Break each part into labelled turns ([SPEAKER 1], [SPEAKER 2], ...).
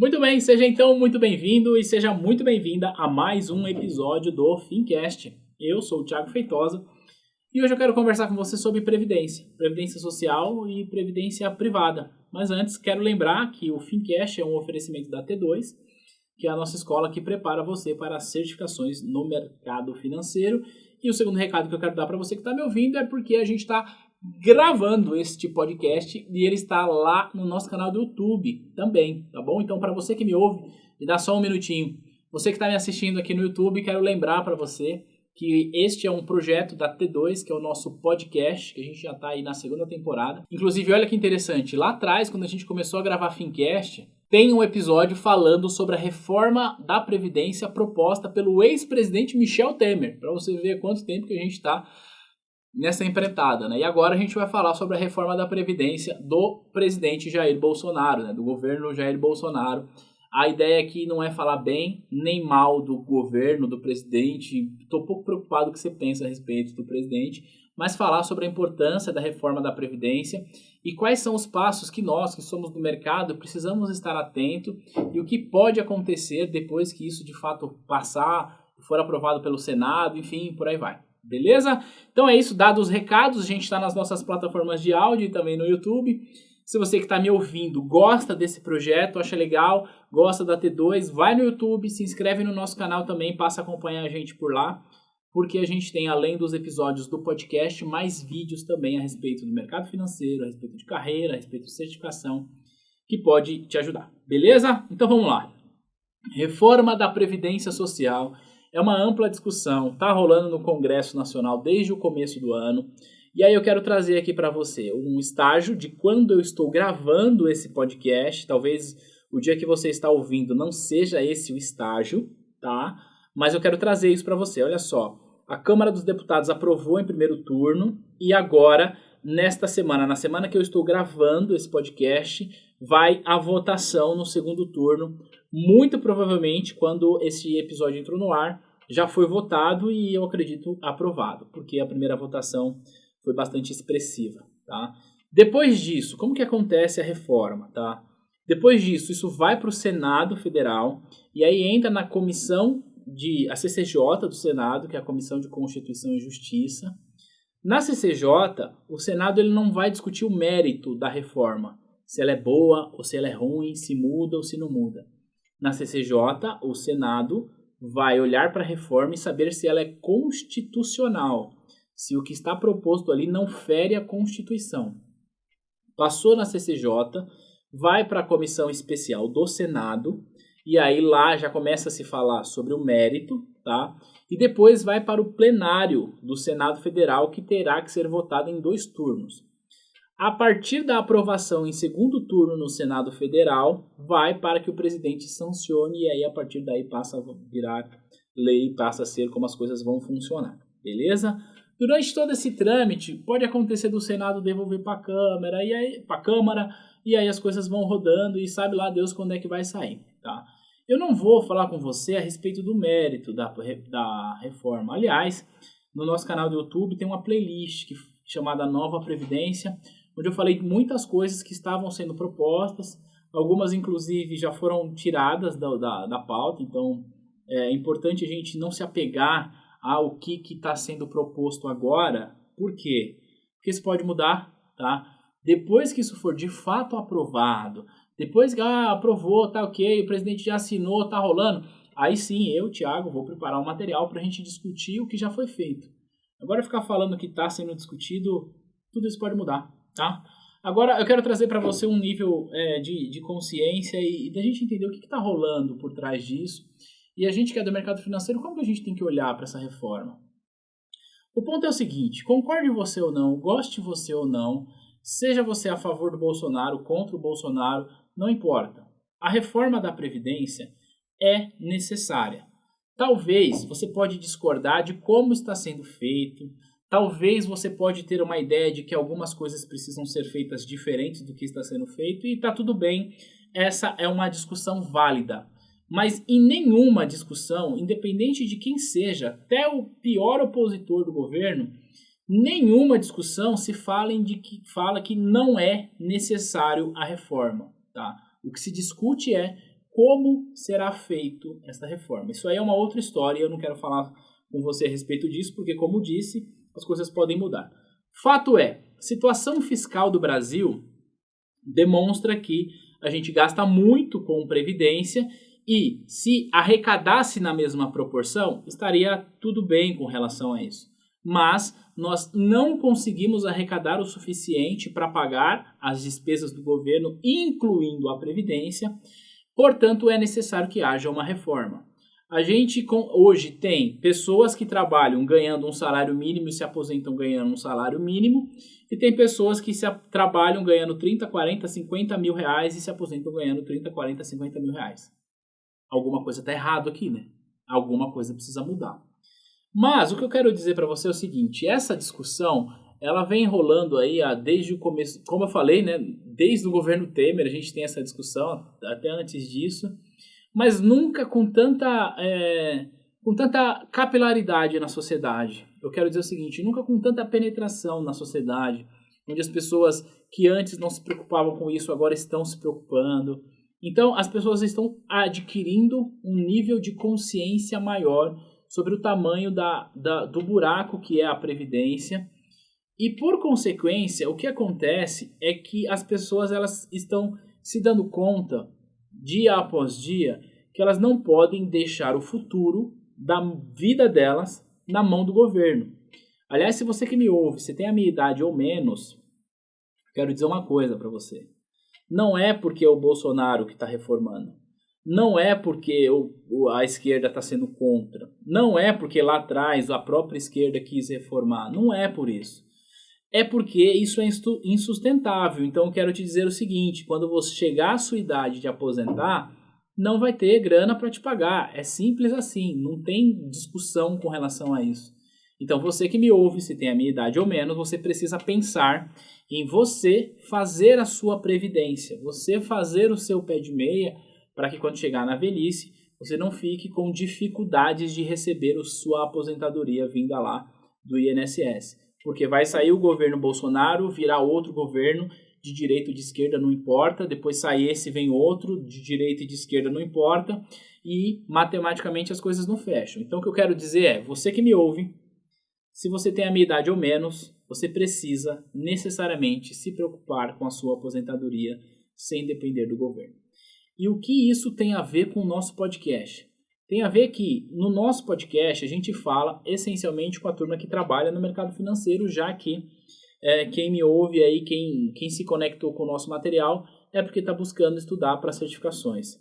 [SPEAKER 1] Muito bem, seja então muito bem-vindo e seja muito bem-vinda a mais um episódio do Fincast. Eu sou o Thiago Feitosa e hoje eu quero conversar com você sobre previdência social e previdência privada. Mas antes, quero lembrar que o Fincast é um oferecimento da T2, que é a nossa escola que prepara você para as certificações no mercado financeiro. E o segundo recado que eu quero dar para você que está me ouvindo é porque a gente está gravando este podcast e ele está lá no nosso canal do YouTube também, tá bom? Então, para você que me ouve, me dá só um minutinho. Você que está me assistindo aqui no YouTube, quero lembrar para você que este é um projeto da T2, que é o nosso podcast, que a gente já está aí na segunda temporada. Inclusive, olha que interessante, lá atrás, quando a gente começou a gravar Fincast, tem um episódio falando sobre a reforma da Previdência proposta pelo ex-presidente Michel Temer, para você ver quanto tempo que a gente está nessa empreitada, né? E agora a gente vai falar sobre a reforma da Previdência do presidente Jair Bolsonaro, né? Do governo Jair Bolsonaro. A ideia aqui não é falar bem nem mal do governo, do presidente. Estou um pouco preocupado com o que você pensa a respeito do presidente, mas falar sobre a importância da reforma da Previdência e quais são os passos que nós, que somos do mercado, precisamos estar atento e o que pode acontecer depois que isso de fato passar, for aprovado pelo Senado, enfim, por aí vai. Beleza? Então é isso, dados os recados, a gente está nas nossas plataformas de áudio e também no YouTube. Se você que está me ouvindo gosta desse projeto, acha legal, gosta da T2, vai no YouTube, se inscreve no nosso canal também, passa a acompanhar a gente por lá, porque a gente tem, além dos episódios do podcast, mais vídeos também a respeito do mercado financeiro, a respeito de carreira, a respeito de certificação, que pode te ajudar. Beleza? Então vamos lá. Reforma da Previdência Social. É uma ampla discussão, está rolando no Congresso Nacional desde o começo do ano. E aí eu quero trazer aqui para você um estágio de quando eu estou gravando esse podcast. Talvez o dia que você está ouvindo não seja esse o estágio, tá? Mas eu quero trazer isso para você. Olha só, a Câmara dos Deputados aprovou em primeiro turno e agora, nesta semana, na semana que eu estou gravando esse podcast, vai a votação no segundo turno. Muito provavelmente, quando esse episódio entrou no ar, já foi votado e eu acredito aprovado, porque a primeira votação foi bastante expressiva, tá? Depois disso, como que acontece a reforma, tá? Depois disso, isso vai para o Senado Federal e aí entra na comissão a CCJ do Senado, que é a Comissão de Constituição e Justiça. Na CCJ, o Senado ele não vai discutir o mérito da reforma, se ela é boa ou se ela é ruim, se muda ou se não muda. Na CCJ, o Senado vai olhar para a reforma e saber se ela é constitucional, se o que está proposto ali não fere a Constituição. Passou na CCJ, vai para a Comissão Especial do Senado, e aí lá já começa a se falar sobre o mérito, tá? E depois vai para o plenário do Senado Federal, que terá que ser votado em 2 turnos. A partir da aprovação em segundo turno no Senado Federal, vai para que o presidente sancione e aí a partir daí passa a virar lei, passa a ser como as coisas vão funcionar, beleza? Durante todo esse trâmite, pode acontecer do Senado devolver para a Câmara, e aí as coisas vão rodando e sabe lá Deus quando é que vai sair, tá? Eu não vou falar com você a respeito do mérito da reforma. Aliás, no nosso canal do YouTube tem uma playlist chamada Nova Previdência, onde eu falei muitas coisas que estavam sendo propostas, algumas inclusive já foram tiradas da pauta, então é importante a gente não se apegar ao que está sendo proposto agora. Por quê? Porque isso pode mudar, tá? Depois que isso for de fato aprovado, depois que aprovou, tá ok, o presidente já assinou, tá rolando, aí sim eu, Thiago, vou preparar um material para a gente discutir o que já foi feito. Agora ficar falando que está sendo discutido, tudo isso pode mudar, tá? Agora eu quero trazer para você um nível de consciência e da gente entender o que está rolando por trás disso. E a gente que é do mercado financeiro, como que a gente tem que olhar para essa reforma? O ponto é o seguinte, concorde você ou não, goste você ou não, seja você a favor do Bolsonaro, contra o Bolsonaro, não importa. A reforma da Previdência é necessária. Talvez você pode discordar de como está sendo feito, talvez você pode ter uma ideia de que algumas coisas precisam ser feitas diferentes do que está sendo feito e está tudo bem, essa é uma discussão válida. Mas em nenhuma discussão, independente de quem seja, até o pior opositor do governo, nenhuma discussão se fala que não é necessário a reforma, tá? O que se discute é como será feito essa reforma. Isso aí é uma outra história e eu não quero falar com você a respeito disso, porque, como disse, as coisas podem mudar. Fato é, a situação fiscal do Brasil demonstra que a gente gasta muito com previdência e se arrecadasse na mesma proporção, estaria tudo bem com relação a isso. Mas nós não conseguimos arrecadar o suficiente para pagar as despesas do governo, incluindo a previdência. Portanto, é necessário que haja uma reforma. A gente hoje tem pessoas que trabalham ganhando um salário mínimo e se aposentam ganhando um salário mínimo, e tem pessoas que trabalham ganhando 30, 40, 50 mil reais e se aposentam ganhando 30, 40, 50 mil reais. Alguma coisa está errado aqui, né? Alguma coisa precisa mudar. Mas o que eu quero dizer para você é o seguinte, essa discussão, ela vem rolando aí desde o começo, como eu falei, né? Desde o governo Temer a gente tem essa discussão, até antes disso, mas nunca com tanta capilaridade na sociedade. Eu quero dizer o seguinte, nunca com tanta penetração na sociedade, onde as pessoas que antes não se preocupavam com isso agora estão se preocupando. Então, as pessoas estão adquirindo um nível de consciência maior sobre o tamanho do buraco que é a Previdência. E, por consequência, o que acontece é que as pessoas elas estão se dando conta, dia após dia, que elas não podem deixar o futuro da vida delas na mão do governo. Aliás, se você que me ouve, se tem a minha idade ou menos, quero dizer uma coisa para você. Não é porque é o Bolsonaro que está reformando. Não é porque a esquerda está sendo contra. Não é porque lá atrás a própria esquerda quis reformar. Não é por isso. É porque isso é insustentável. Então eu quero te dizer o seguinte, quando você chegar à sua idade de aposentar, não vai ter grana para te pagar. É simples assim, não tem discussão com relação a isso. Então você que me ouve, se tem a minha idade ou menos, você precisa pensar em você fazer a sua previdência, você fazer o seu pé de meia para que quando chegar na velhice, você não fique com dificuldades de receber a sua aposentadoria vinda lá do INSS. Porque vai sair o governo Bolsonaro, virar outro governo de direita ou de esquerda, não importa, depois sai esse, vem outro, de direita e de esquerda, não importa, e matematicamente as coisas não fecham. Então o que eu quero dizer é, você que me ouve, se você tem a minha idade ou menos, você precisa necessariamente se preocupar com a sua aposentadoria sem depender do governo. E o que isso tem a ver com o nosso podcast? Tem a ver que no nosso podcast a gente fala essencialmente com a turma que trabalha no mercado financeiro, já que quem me ouve aí, quem se conectou com o nosso material, é porque está buscando estudar para certificações.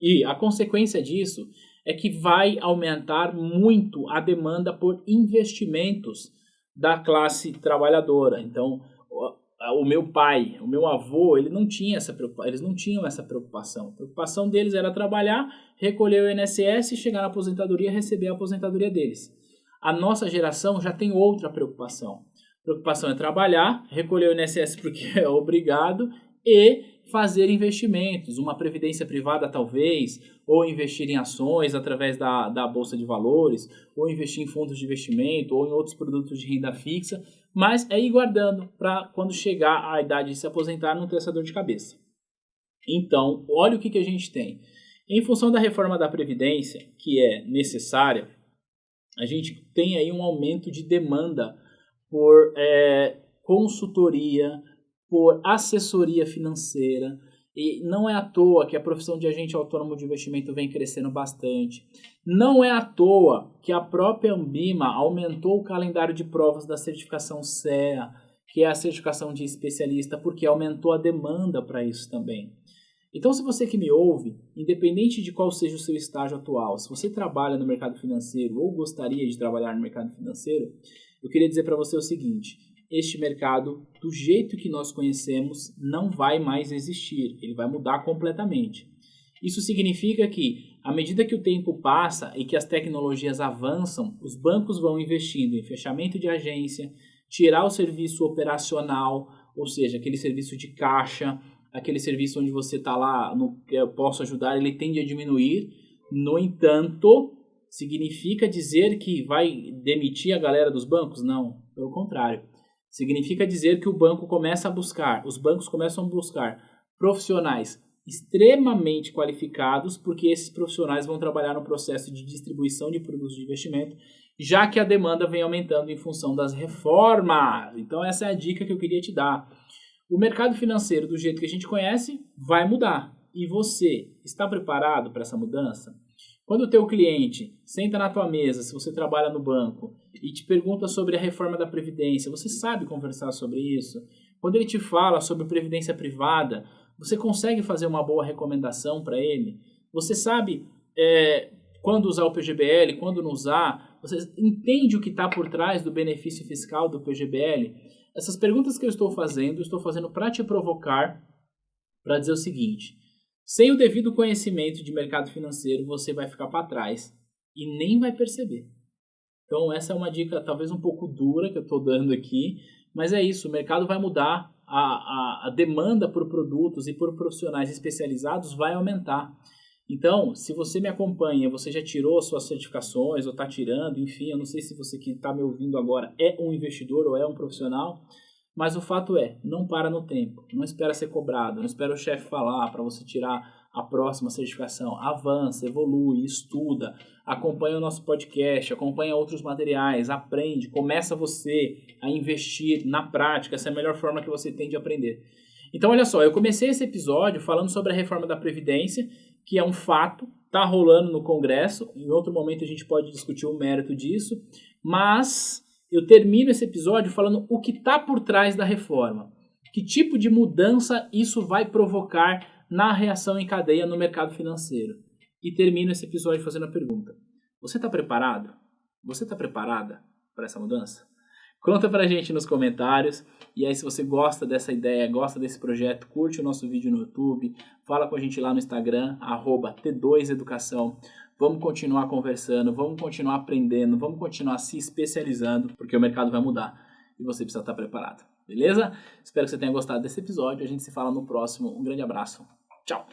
[SPEAKER 1] E a consequência disso é que vai aumentar muito a demanda por investimentos da classe trabalhadora. Então, o meu pai, o meu avô, eles não tinham essa preocupação. A preocupação deles era trabalhar, recolher o INSS, chegar na aposentadoria e receber a aposentadoria deles. A nossa geração já tem outra preocupação. A preocupação é trabalhar, recolher o INSS porque é obrigado e fazer investimentos, uma previdência privada talvez, ou investir em ações através da Bolsa de Valores, ou investir em fundos de investimento, ou em outros produtos de renda fixa, mas é ir guardando para quando chegar a idade de se aposentar não ter essa dor de cabeça. Então, olha o que a gente tem. Em função da reforma da Previdência, que é necessária, a gente tem aí um aumento de demanda por consultoria, por assessoria financeira, e não é à toa que a profissão de agente autônomo de investimento vem crescendo bastante. Não é à toa que a própria Anbima aumentou o calendário de provas da certificação CEA, que é a certificação de especialista, porque aumentou a demanda para isso também. Então, se você que me ouve, independente de qual seja o seu estágio atual, se você trabalha no mercado financeiro ou gostaria de trabalhar no mercado financeiro, eu queria dizer para você o seguinte: este mercado, do jeito que nós conhecemos, não vai mais existir. Ele vai mudar completamente. Isso significa que, à medida que o tempo passa e que as tecnologias avançam, os bancos vão investindo em fechamento de agência, tirar o serviço operacional, ou seja, aquele serviço de caixa, aquele serviço onde você está lá, eu posso ajudar, ele tende a diminuir. No entanto, significa dizer que vai demitir a galera dos bancos? Não, pelo contrário. Significa dizer que os bancos começam a buscar profissionais extremamente qualificados, porque esses profissionais vão trabalhar no processo de distribuição de produtos de investimento, já que a demanda vem aumentando em função das reformas. Então essa é a dica que eu queria te dar. O mercado financeiro, do jeito que a gente conhece, vai mudar. E você está preparado para essa mudança? Quando o teu cliente senta na tua mesa, se você trabalha no banco, e te pergunta sobre a reforma da Previdência, você sabe conversar sobre isso? Quando ele te fala sobre previdência privada, você consegue fazer uma boa recomendação para ele? Você sabe quando usar o PGBL, quando não usar? Você entende o que está por trás do benefício fiscal do PGBL? Essas perguntas que eu estou fazendo para te provocar, para dizer o seguinte: sem o devido conhecimento de mercado financeiro, você vai ficar para trás e nem vai perceber. Então essa é uma dica talvez um pouco dura que eu estou dando aqui, mas é isso, o mercado vai mudar, a demanda por produtos e por profissionais especializados vai aumentar. Então, se você me acompanha, você já tirou suas certificações ou está tirando, enfim, eu não sei se você que está me ouvindo agora é um investidor ou é um profissional, mas o fato é, não para no tempo, não espera ser cobrado, não espera o chefe falar para você tirar a próxima certificação. Avança, evolui, estuda, acompanha o nosso podcast, acompanha outros materiais, aprende, começa você a investir na prática, essa é a melhor forma que você tem de aprender. Então, olha só, eu comecei esse episódio falando sobre a reforma da Previdência, que é um fato, está rolando no Congresso, em outro momento a gente pode discutir o mérito disso, mas eu termino esse episódio falando o que está por trás da reforma, que tipo de mudança isso vai provocar na reação em cadeia no mercado financeiro. E termino esse episódio fazendo a pergunta: você está preparado? Você está preparada para essa mudança? Conta pra gente nos comentários. E aí, se você gosta dessa ideia, gosta desse projeto, curte o nosso vídeo no YouTube, fala com a gente lá no Instagram, @T2Educação. Vamos continuar conversando, vamos continuar aprendendo, vamos continuar se especializando, porque o mercado vai mudar e você precisa estar preparado. Beleza? Espero que você tenha gostado desse episódio. A gente se fala no próximo. Um grande abraço. Tchau!